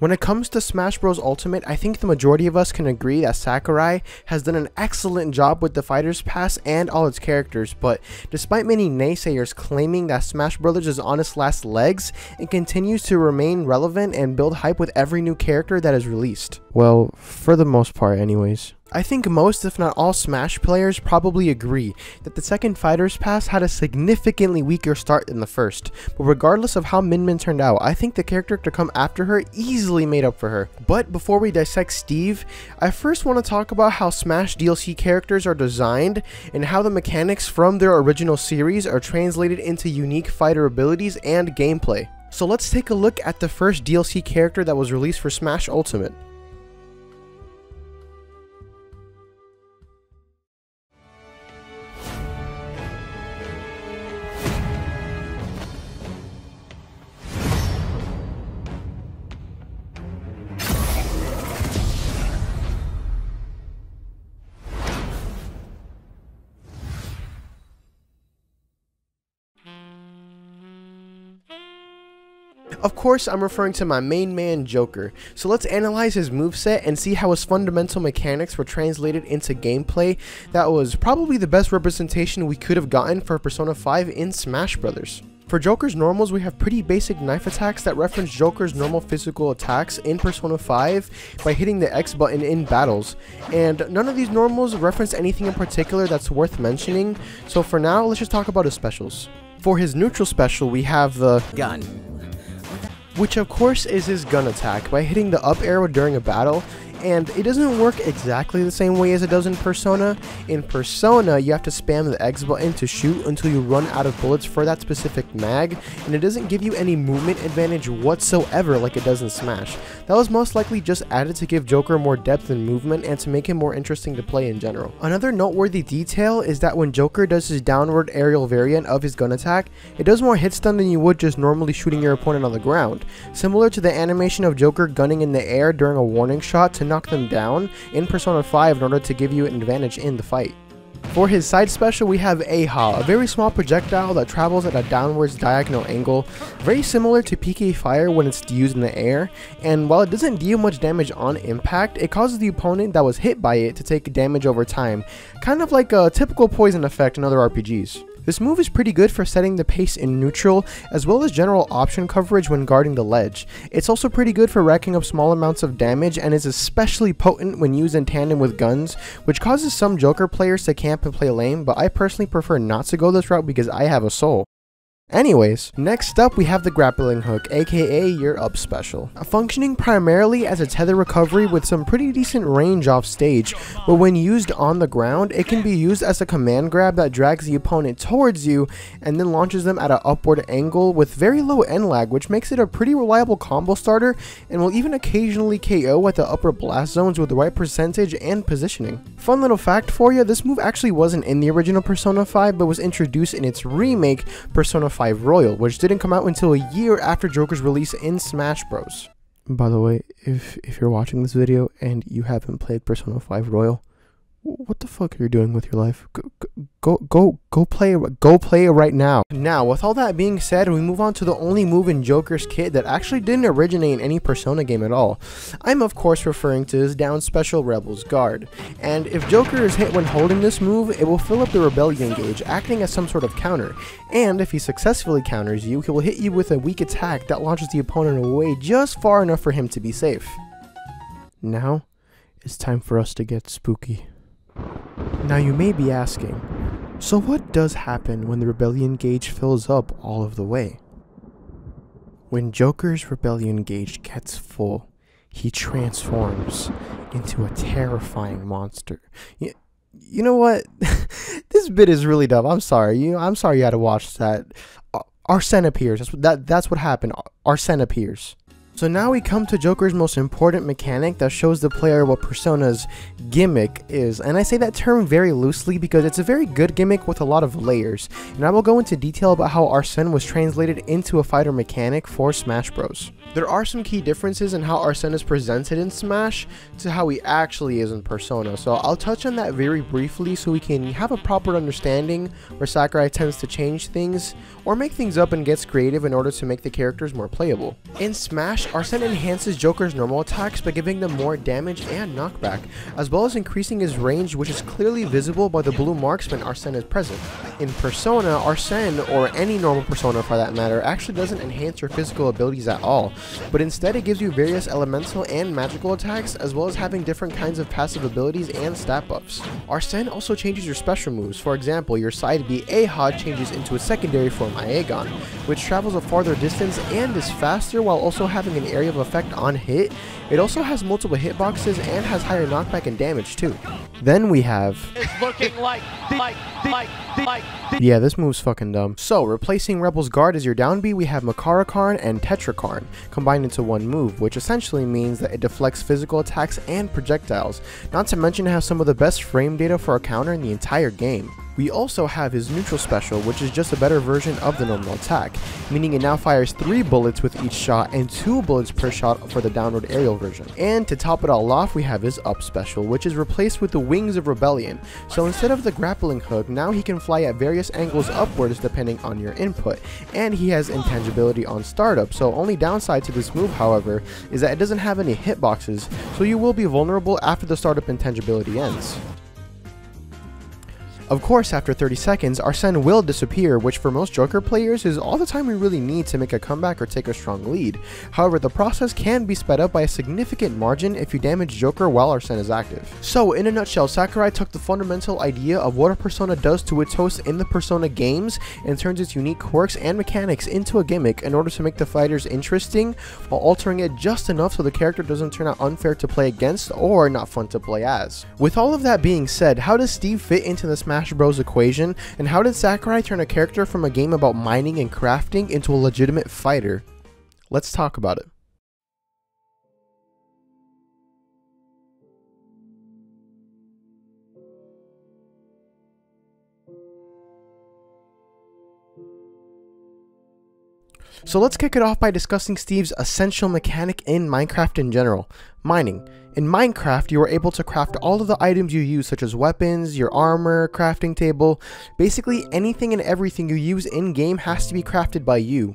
When it comes to Smash Bros. Ultimate, I think the majority of us can agree that Sakurai has done an excellent job with the Fighters Pass and all its characters, but despite many naysayers claiming that Smash Bros. Is on its last legs, it continues to remain relevant and build hype with every new character that is released. Well, for the most part anyways. I think most, if not all, Smash players probably agree that the second Fighters Pass had a significantly weaker start than the first, but regardless of how Min Min turned out, I think the character to come after her easily made up for her. But before we dissect Steve, I first want to talk about how Smash DLC characters are designed and how the mechanics from their original series are translated into unique fighter abilities and gameplay. So let's take a look at the first DLC character that was released for Smash Ultimate. Of course, I'm referring to my main man, Joker. So let's analyze his moveset and see how his fundamental mechanics were translated into gameplay that was probably the best representation we could have gotten for Persona 5 in Smash Bros. For Joker's normals, we have pretty basic knife attacks that reference Joker's normal physical attacks in Persona 5 by hitting the X button in battles, and none of these normals reference anything in particular that's worth mentioning, so for now, let's just talk about his specials. For his neutral special, we have the gun, which of course is his gun attack by hitting the up arrow during a battle, and it doesn't work exactly the same way as it does in Persona. In Persona, you have to spam the X button to shoot until you run out of bullets for that specific mag, and it doesn't give you any movement advantage whatsoever like it does in Smash. That was most likely just added to give Joker more depth and movement and to make him more interesting to play in general. Another noteworthy detail is that when Joker does his downward aerial variant of his gun attack, it does more hit stun than you would just normally shooting your opponent on the ground, similar to the animation of Joker gunning in the air during a warning shot to knock them down in Persona 5 in order to give you an advantage in the fight. For his side special, we have Aha, a very small projectile that travels at a downwards diagonal angle, very similar to PK Fire when it's used in the air, and while it doesn't deal much damage on impact, it causes the opponent that was hit by it to take damage over time, kind of like a typical poison effect in other RPGs. This move is pretty good for setting the pace in neutral, as well as general option coverage when guarding the ledge. It's also pretty good for racking up small amounts of damage, and is especially potent when used in tandem with guns, which causes some Joker players to camp and play lame, but I personally prefer not to go this route because I have a soul. Anyways, next up we have the grappling hook, aka your up special. Functioning primarily as a tether recovery with some pretty decent range off stage, but when used on the ground, it can be used as a command grab that drags the opponent towards you and then launches them at an upward angle with very low end lag, which makes it a pretty reliable combo starter and will even occasionally KO at the upper blast zones with the right percentage and positioning. Fun little fact for you, this move actually wasn't in the original Persona 5 but was introduced in its remake Persona 5 Royal, which didn't come out until a year after Joker's release in Smash Bros. By the way, if you're watching this video and you haven't played Persona 5 Royal, what the fuck are you doing with your life? Go play it right now. Now, with all that being said, we move on to the only move in Joker's kit that actually didn't originate in any Persona game at all. I'm of course referring to his down special Rebel's Guard, and if Joker is hit when holding this move, it will fill up the Rebellion gauge, acting as some sort of counter, and if he successfully counters you, he will hit you with a weak attack that launches the opponent away just far enough for him to be safe. Now, it's time for us to get spooky. Now you may be asking, so what does happen when the Rebellion gauge fills up all of the way? When Joker's Rebellion gauge gets full, he transforms into a terrifying monster. You know what? This bit is really dumb. I'm sorry. I'm sorry you had to watch that. Arsene appears. That's what happened. Arsene appears. So now we come to Joker's most important mechanic that shows the player what Persona's gimmick is, and I say that term very loosely because it's a very good gimmick with a lot of layers, and I will go into detail about how Arsene was translated into a fighter mechanic for Smash Bros. There are some key differences in how Arsene is presented in Smash to how he actually is in Persona, so I'll touch on that very briefly so we can have a proper understanding where Sakurai tends to change things or make things up and gets creative in order to make the characters more playable. In Smash, Arsene enhances Joker's normal attacks by giving them more damage and knockback, as well as increasing his range, which is clearly visible by the blue marks when Arsene is present. In Persona, Arsene, or any normal Persona for that matter, actually doesn't enhance your physical abilities at all, but instead it gives you various elemental and magical attacks, as well as having different kinds of passive abilities and stat buffs. Arsene also changes your special moves. For example, your side B Ahod changes into a secondary form Aegon, which travels a farther distance and is faster while also having an area of effect on hit. It also has multiple hitboxes and has higher knockback and damage too. Then we have... It's looking like yeah, this move's fucking dumb. So, replacing Rebel's Guard as your down B, we have Makara-Karn and Tetra-Karn combined into one move, which essentially means that it deflects physical attacks and projectiles, not to mention it has some of the best frame data for a counter in the entire game. We also have his neutral special, which is just a better version of the normal attack, meaning it now fires 3 bullets with each shot and 2 bullets per shot for the downward aerial version. And to top it all off, we have his up special, which is replaced with the Wings of Rebellion. So instead of the grappling hook, now he can fly at various angles upwards depending on your input, and he has intangibility on startup. So only downside to this move, however, is that it doesn't have any hitboxes, so you will be vulnerable after the startup intangibility ends. Of course, after 30 seconds, Arsene will disappear, which for most Joker players is all the time we really need to make a comeback or take a strong lead. However, the process can be sped up by a significant margin if you damage Joker while Arsene is active. So, in a nutshell, Sakurai took the fundamental idea of what a Persona does to its hosts in the Persona games and turns its unique quirks and mechanics into a gimmick in order to make the fighters interesting, while altering it just enough so the character doesn't turn out unfair to play against or not fun to play as. With all of that being said, how does Steve fit into the Smash Bros equation, and how did Sakurai turn a character from a game about mining and crafting into a legitimate fighter? Let's talk about it. So let's kick it off by discussing Steve's essential mechanic in Minecraft in general, mining. In Minecraft, you are able to craft all of the items you use, such as weapons, your armor, crafting table. Basically anything and everything you use in-game has to be crafted by you.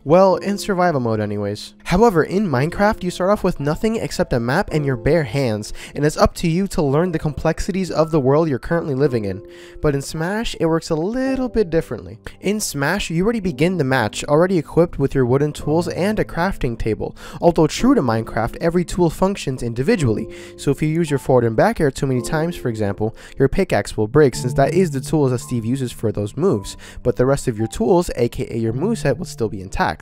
Well, in survival mode anyways. However, in Minecraft, you start off with nothing except a map and your bare hands, and it's up to you to learn the complexities of the world you're currently living in. But in Smash, it works a little bit differently. In Smash, you already begin the match, already equipped with your wooden tools and a crafting table. Although true to Minecraft, every tool functions individually, so if you use your forward and back air too many times, for example, your pickaxe will break, since that is the tools that Steve uses for those moves, but the rest of your tools, aka your moveset, will still be intact.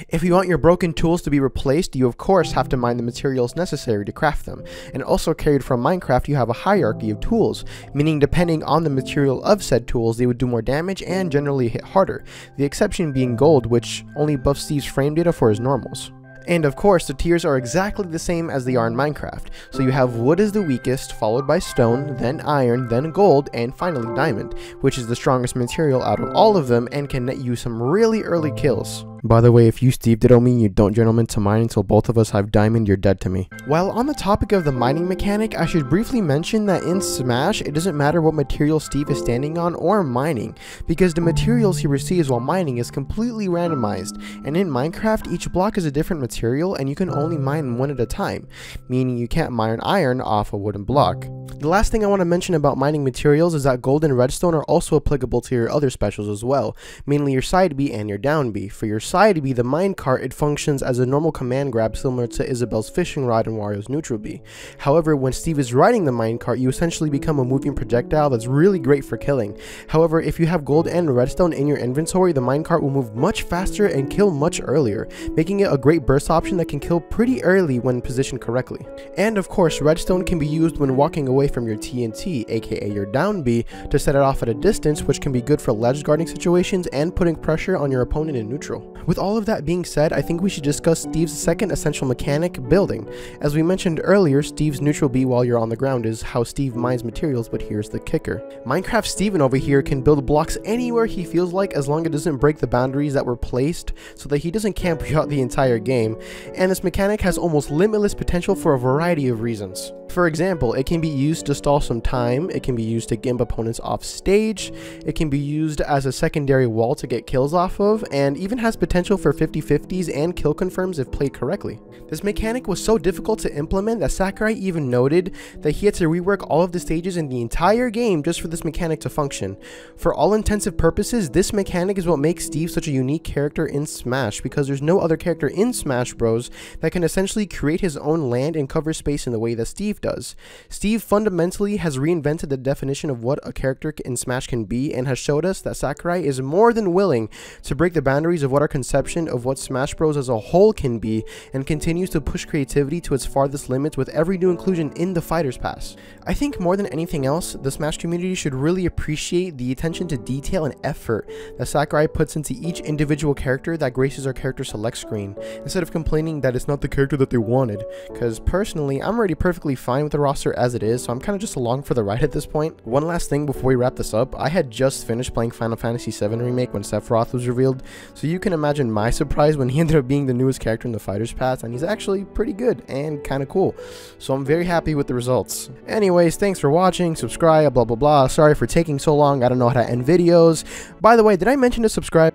If you want your broken tools to be replaced, you of course have to mine the materials necessary to craft them. And also carried from Minecraft, you have a hierarchy of tools, meaning depending on the material of said tools, they would do more damage and generally hit harder, the exception being gold, which only buffs Steve's frame data for his normals. And of course, the tiers are exactly the same as they are in Minecraft. So you have wood as the weakest, followed by stone, then iron, then gold, and finally diamond, which is the strongest material out of all of them and can net you some really early kills. By the way, if you Steve did me, you don't gentlemen to mine until both of us have diamond, you're dead to me. While on the topic of the mining mechanic, I should briefly mention that in Smash, it doesn't matter what material Steve is standing on or mining, because the materials he receives while mining is completely randomized, and in Minecraft, each block is a different material and you can only mine one at a time, meaning you can't mine iron off a wooden block. The last thing I want to mention about mining materials is that gold and redstone are also applicable to your other specials as well, mainly your side B and your down B. For your side B, the minecart, it functions as a normal command grab similar to Isabelle's fishing rod and Wario's neutral B. However, when Steve is riding the minecart, you essentially become a moving projectile that's really great for killing. However, if you have gold and redstone in your inventory, the minecart will move much faster and kill much earlier, making it a great burst option that can kill pretty early when positioned correctly. And of course, redstone can be used when walking away from your TNT, aka your down B, to set it off at a distance, which can be good for ledge guarding situations and putting pressure on your opponent in neutral. With all of that being said, I think we should discuss Steve's second essential mechanic, building. As we mentioned earlier, Steve's neutral B while you're on the ground is how Steve mines materials, but here's the kicker. Minecraft Steven over here can build blocks anywhere he feels like as long as it doesn't break the boundaries that were placed so that he doesn't camp throughout the entire game, and this mechanic has almost limitless potential for a variety of reasons. For example, it can be used to stall some time, it can be used to gimp opponents off stage, it can be used as a secondary wall to get kills off of, and even has potential for 50-50s and kill confirms if played correctly. This mechanic was so difficult to implement that Sakurai even noted that he had to rework all of the stages in the entire game just for this mechanic to function. For all intensive purposes, this mechanic is what makes Steve such a unique character in Smash, because there's no other character in Smash Bros that can essentially create his own land and cover space in the way that Steve does. Steve fundamentally has reinvented the definition of what a character in Smash can be, and has showed us that Sakurai is more than willing to break the boundaries of what our conception of what Smash Bros as a whole can be, and continues to push creativity to its farthest limits with every new inclusion in the Fighter's Pass. I think more than anything else, the Smash community should really appreciate the attention to detail and effort that Sakurai puts into each individual character that graces our character select screen, instead of complaining that it's not the character that they wanted, because personally, I'm already perfectly fine with the roster as it is, so I'm kind of just along for the ride at this point. One last thing before we wrap this up, I had just finished playing Final Fantasy VII Remake when Sephiroth was revealed, so you can imagine my surprise when he ended up being the newest character in the Fighter's Pass, and he's actually pretty good and kind of cool, so I'm very happy with the results. Anyways, thanks for watching, subscribe, blah blah blah. Sorry for taking so long, I don't know how to end videos. By the way, did I mention to subscribe?